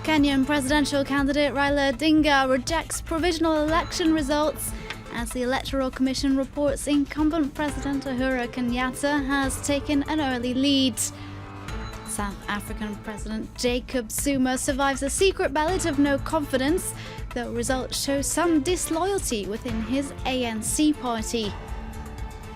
Kenyan presidential candidate Raila Odinga rejects provisional election results as the Electoral Commission reports incumbent President Uhuru Kenyatta has taken an early lead. South African President Jacob Zuma survives a secret ballot of no confidence, though results show some disloyalty within his ANC party.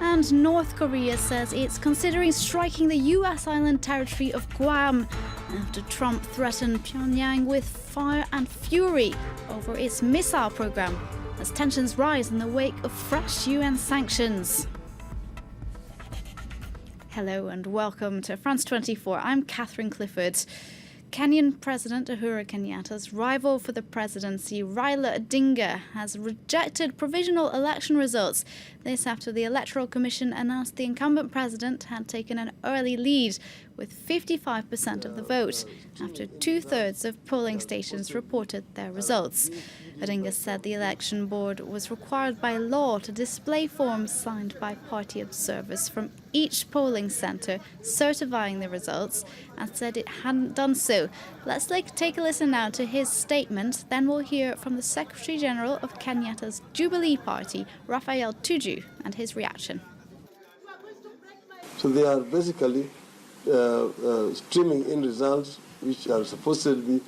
And North Korea says it's considering striking the US island territory of Guam after Trump threatened Pyongyang with fire and fury over its missile program as tensions rise in the wake of fresh UN sanctions. Hello and welcome to France 24. I'm Catherine Clifford. Kenyan President Uhuru Kenyatta's rival for the presidency, Raila Odinga, has rejected provisional election results. This after the Electoral Commission announced the incumbent president had taken an early lead with 55% of the vote, after two-thirds of polling stations reported their results. Odinga said the election board was required by law to display forms signed by party observers from each polling centre certifying the results, and said it hadn't done so. Let's take a listen now to his statement, then we'll hear from the Secretary General of Kenyatta's Jubilee Party, Raphael Tuju, and his reaction. So they are basically streaming in results which are supposedly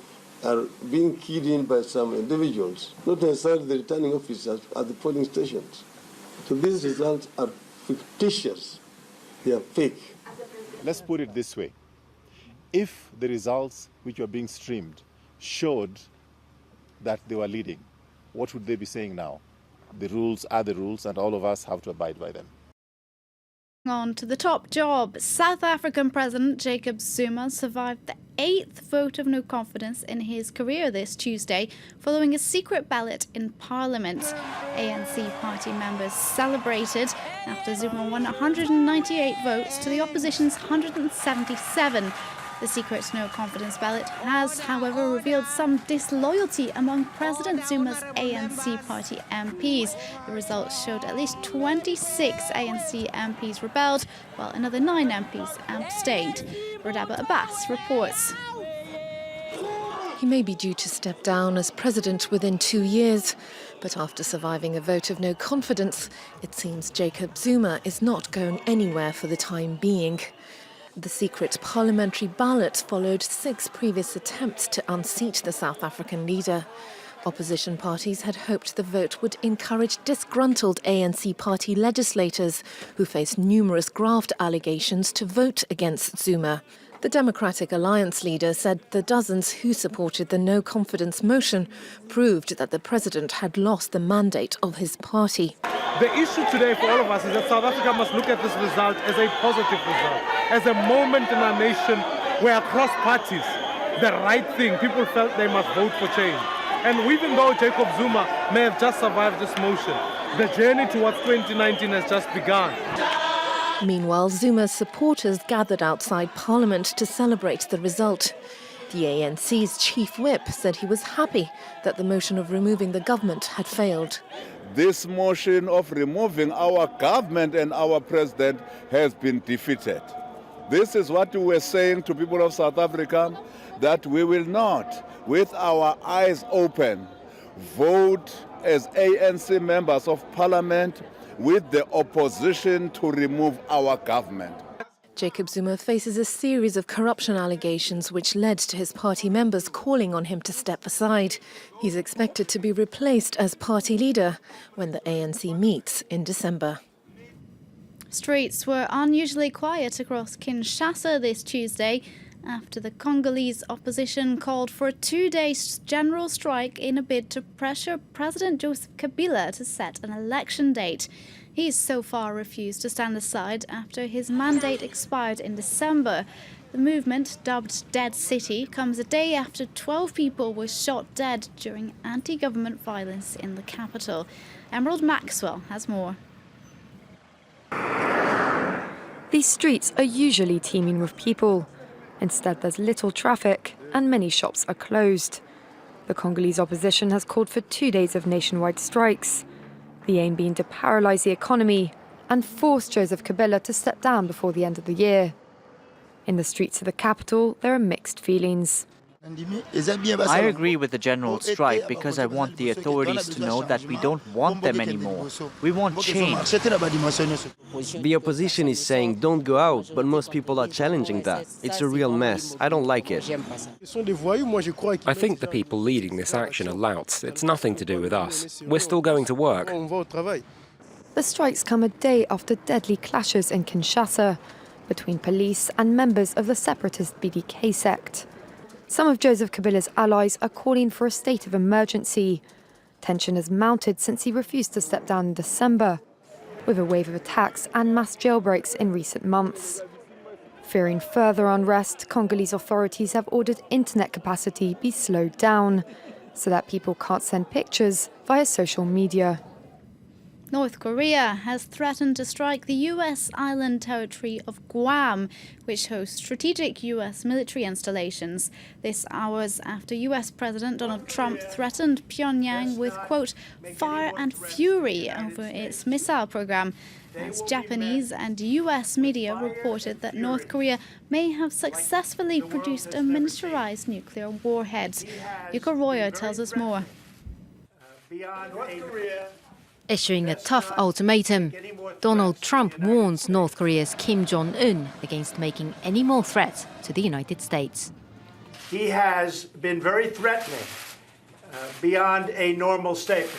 are being keyed in by some individuals, not necessarily the returning officers at the polling stations. So these results are fictitious. They are fake. Let's put it this way. If the results which were being streamed showed that they were leading, what would they be saying now? The rules are the rules and all of us have to abide by them. On to the top job. South African President Jacob Zuma survived the 8th vote of no confidence in his career this Tuesday, following a secret ballot in Parliament. ANC party members celebrated after Zuma won 198 votes to the opposition's 177. The secret no-confidence ballot has, however, revealed some disloyalty among President Zuma's ANC party MPs. The results showed at least 26 ANC MPs rebelled, while another 9 MPs abstained. Radaba Abbas reports. He may be due to step down as president within 2 years, but after surviving a vote of no confidence, it seems Jacob Zuma is not going anywhere for the time being. The secret parliamentary ballot followed 6 previous attempts to unseat the South African leader. Opposition parties had hoped the vote would encourage disgruntled ANC party legislators who face numerous graft allegations to vote against Zuma. The Democratic Alliance leader said the dozens who supported the no-confidence motion proved that the president had lost the mandate of his party. The issue today for all of us is that South Africa must look at this result as a positive result, as a moment in our nation where across parties, the right thing, people felt they must vote for change. And even though Jacob Zuma may have just survived this motion, the journey towards 2019 has just begun. Meanwhile, Zuma's supporters gathered outside Parliament to celebrate the result. The ANC's chief whip said he was happy that the motion of removing the government had failed. This motion of removing our government and our president has been defeated. This is what we were saying to people of South Africa, that we will not, with our eyes open, vote as ANC members of Parliament with the opposition to remove our government. Jacob Zuma faces a series of corruption allegations which led to his party members calling on him to step aside. He's expected to be replaced as party leader when the ANC meets in December. Streets were unusually quiet across Kinshasa this Tuesday after the Congolese opposition called for a 2-day general strike in a bid to pressure President Joseph Kabila to set an election date. He's so far refused to stand aside after his mandate expired in December. The movement, dubbed Dead City, comes a day after 12 people were shot dead during anti-government violence in the capital. Emerald Maxwell has more. These streets are usually teeming with people. Instead, there's little traffic and many shops are closed. The Congolese opposition has called for 2 days of nationwide strikes, the aim being to paralyse the economy and force Joseph Kabila to step down before the end of the year. In the streets of the capital, there are mixed feelings. I agree with the general strike because I want the authorities to know that we don't want them anymore. We want change. The opposition is saying don't go out, but most people are challenging that. It's a real mess. I don't like it. I think the people leading this action are louts. It's nothing to do with us. We're still going to work. The strikes come a day after deadly clashes in Kinshasa between police and members of the separatist BDK sect. Some of Joseph Kabila's allies are calling for a state of emergency. Tension has mounted since he refused to step down in December, with a wave of attacks and mass jailbreaks in recent months. Fearing further unrest, Congolese authorities have ordered internet capacity be slowed down so that people can't send pictures via social media. North Korea has threatened to strike the U.S. island territory of Guam, which hosts strategic U.S. military installations. This hours after U.S. President Donald Trump threatened Pyongyang with, quote, fire and fury over its missile program, as Japanese and U.S. media reported that North Korea may have successfully produced a miniaturized nuclear warhead. Yuka Royo tells us more. Issuing a tough ultimatum, Donald Trump warns North Korea's Kim Jong-un against making any more threats to the United States. He has been very threatening, beyond a normal statement.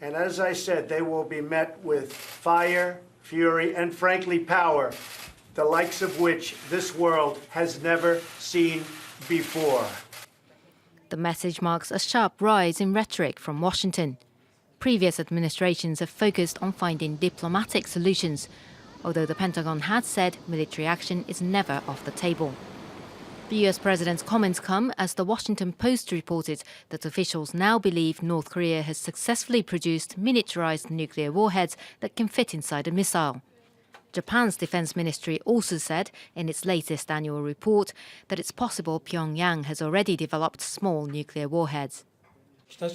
And as I said, they will be met with fire, fury, and frankly power, the likes of which this world has never seen before. The message marks a sharp rise in rhetoric from Washington. Previous administrations have focused on finding diplomatic solutions, although the Pentagon had said military action is never off the table. The US president's comments come as the Washington Post reported that officials now believe North Korea has successfully produced miniaturized nuclear warheads that can fit inside a missile. Japan's defense ministry also said in its latest annual report that it's possible Pyongyang has already developed small nuclear warheads. The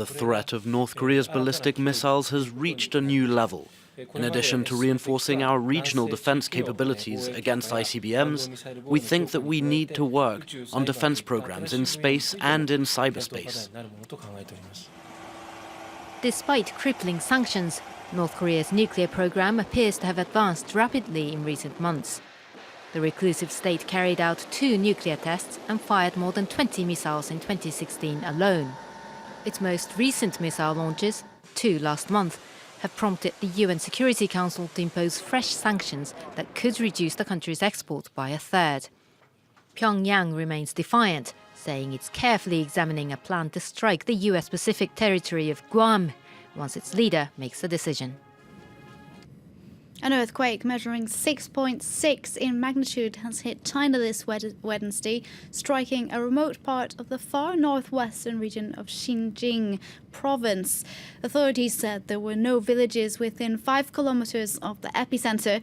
threat of North Korea's ballistic missiles has reached a new level. In addition to reinforcing our regional defense capabilities against ICBMs, we think that we need to work on defense programs in space and in cyberspace. Despite crippling sanctions, North Korea's nuclear program appears to have advanced rapidly in recent months. The reclusive state carried out 2 nuclear tests and fired more than 20 missiles in 2016 alone. Its most recent missile launches, 2 last month, have prompted the UN Security Council to impose fresh sanctions that could reduce the country's export by a third. Pyongyang remains defiant, saying it's carefully examining a plan to strike the US Pacific territory of Guam once its leader makes a decision. An earthquake measuring 6.6 in magnitude has hit China this Wednesday, striking a remote part of the far northwestern region of Xinjiang province. Authorities said there were no villages within 5 kilometers of the epicenter.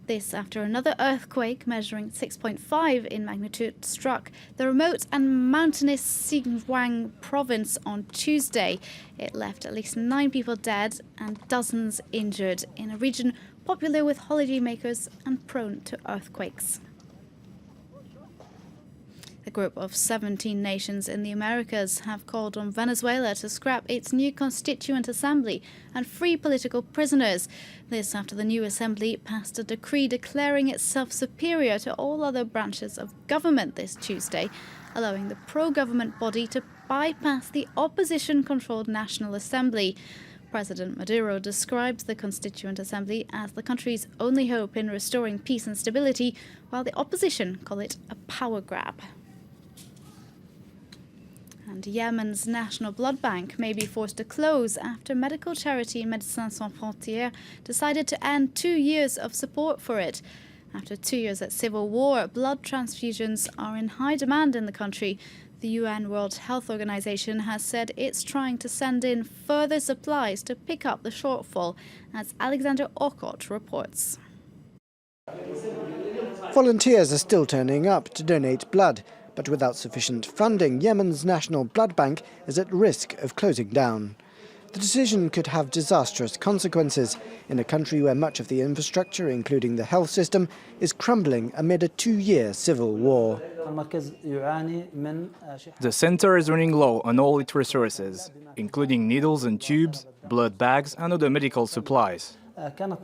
This after another earthquake measuring 6.5 in magnitude struck the remote and mountainous Xinjiang province on Tuesday. It left at least 9 people dead and dozens injured in a region popular with holidaymakers and prone to earthquakes. A group of 17 nations in the Americas have called on Venezuela to scrap its new constituent assembly and free political prisoners. This after the new assembly passed a decree declaring itself superior to all other branches of government this Tuesday, allowing the pro-government body to bypass the opposition-controlled National Assembly. President Maduro describes the Constituent Assembly as the country's only hope in restoring peace and stability, while the opposition call it a power grab. And Yemen's National Blood Bank may be forced to close after medical charity Médecins Sans Frontières decided to end 2 years of support for it. After 2 years of civil war, blood transfusions are in high demand in the country. The UN World Health Organization has said it's trying to send in further supplies to pick up the shortfall, as Alexander Orkot reports. Volunteers are still turning up to donate blood, but without sufficient funding, Yemen's National Blood Bank is at risk of closing down. The decision could have disastrous consequences in a country where much of the infrastructure, including the health system, is crumbling amid a 2-year civil war. The center is running low on all its resources, including needles and tubes, blood bags and other medical supplies. Médecins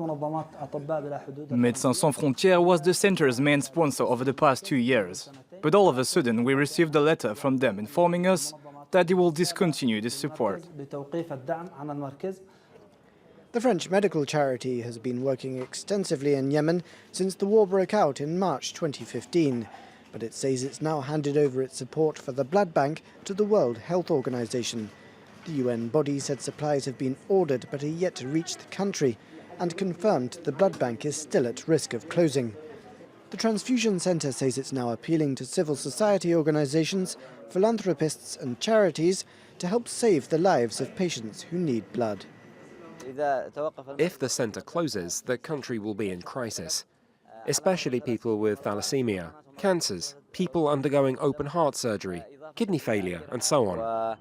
Sans Frontières was the center's main sponsor over the past 2 years. But all of a sudden we received a letter from them informing us that they will discontinue this support. The French medical charity has been working extensively in Yemen since the war broke out in March 2015, but it says it's now handed over its support for the blood bank to the World Health Organization. The UN body said supplies have been ordered but are yet to reach the country, and confirmed the blood bank is still at risk of closing. The Transfusion Centre says it's now appealing to civil society organisations, philanthropists and charities to help save the lives of patients who need blood. If the centre closes, the country will be in crisis, especially people with thalassemia, cancers, people undergoing open heart surgery, kidney failure and so on.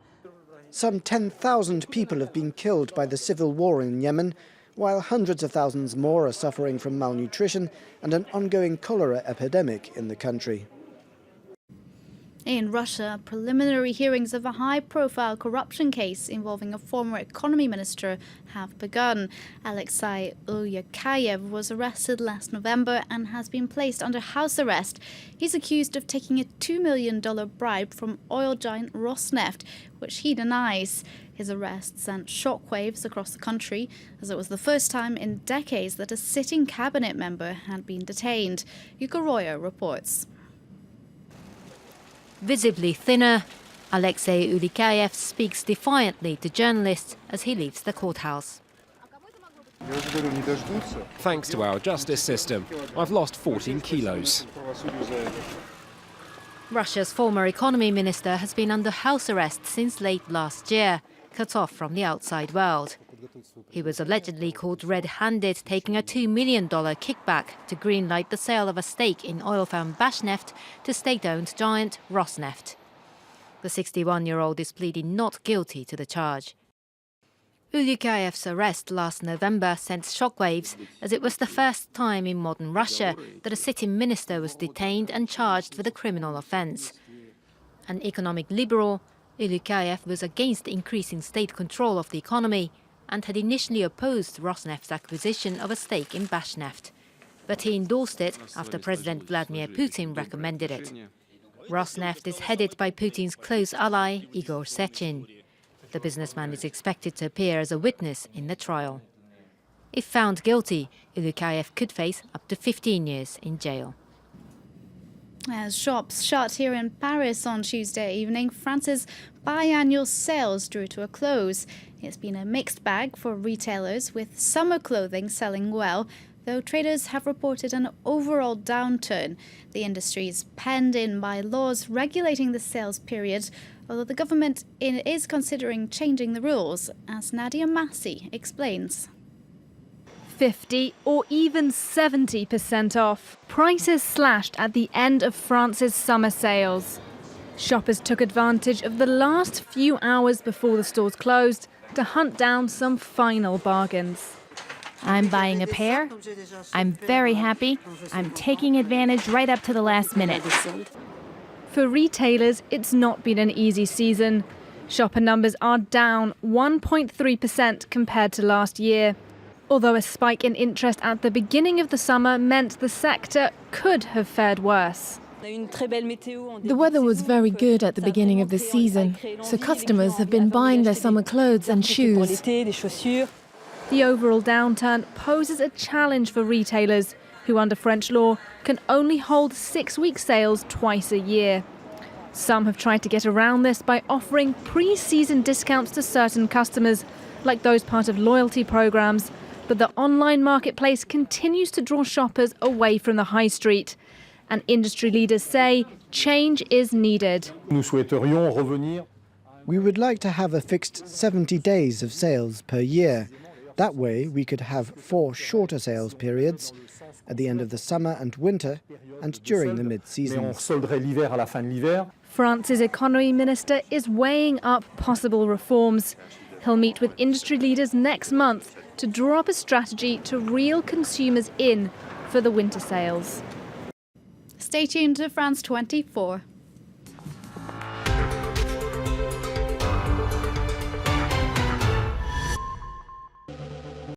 Some 10,000 people have been killed by the civil war in Yemen, while hundreds of thousands more are suffering from malnutrition and an ongoing cholera epidemic in the country. In Russia, preliminary hearings of a high-profile corruption case involving a former economy minister have begun. Alexei Ulyakayev was arrested last November and has been placed under house arrest. He's accused of taking a $2 million bribe from oil giant Rosneft, which he denies. His arrest sent shockwaves across the country, as it was the first time in decades that a sitting cabinet member had been detained. Yuka Royer reports. Visibly thinner, Alexei Ulyakayev speaks defiantly to journalists as he leaves the courthouse. Thanks to our justice system, I've lost 14 kilos. Russia's former economy minister has been under house arrest since late last year, cut off from the outside world. He was allegedly caught red-handed taking a $2 million kickback to greenlight the sale of a stake in oil firm Bashneft to state-owned giant Rosneft. The 61-year-old is pleading not guilty to the charge. Ulyakayev's arrest last November sent shockwaves, as it was the first time in modern Russia that a sitting minister was detained and charged with a criminal offence. An economic liberal, Ulyakayev was against increasing state control of the economy and had initially opposed Rosneft's acquisition of a stake in Bashneft. But he endorsed it after President Vladimir Putin recommended it. Rosneft is headed by Putin's close ally, Igor Sechin. The businessman is expected to appear as a witness in the trial. If found guilty, Ulyakayev could face up to 15 years in jail. As shops shut here in Paris on Tuesday evening, France's biannual sales drew to a close. It's been a mixed bag for retailers, with summer clothing selling well, though traders have reported an overall downturn. The industry is penned in by laws regulating the sales period, although the government is considering changing the rules, as Nadia Massi explains. 50 or even 70% off. Prices slashed at the end of France's summer sales. Shoppers took advantage of the last few hours before the stores closed to hunt down some final bargains. I'm buying a pair. I'm very happy. I'm taking advantage right up to the last minute. For retailers, it's not been an easy season. Shopper numbers are down 1.3% compared to last year. Although a spike in interest at the beginning of the summer meant the sector could have fared worse. The weather was very good at the beginning of the season, so customers have been buying their summer clothes and shoes. The overall downturn poses a challenge for retailers, who under French law can only hold 6-week sales twice a year. Some have tried to get around this by offering pre-season discounts to certain customers, like those part of loyalty programs. But the online marketplace continues to draw shoppers away from the high street. And industry leaders say change is needed. We would like to have a fixed 70 days of sales per year. That way we could have 4 shorter sales periods at the end of the summer and winter and during the mid-season. France's economy minister is weighing up possible reforms. He'll meet with industry leaders next month to draw up a strategy to reel consumers in for the winter sales. Stay tuned to France 24.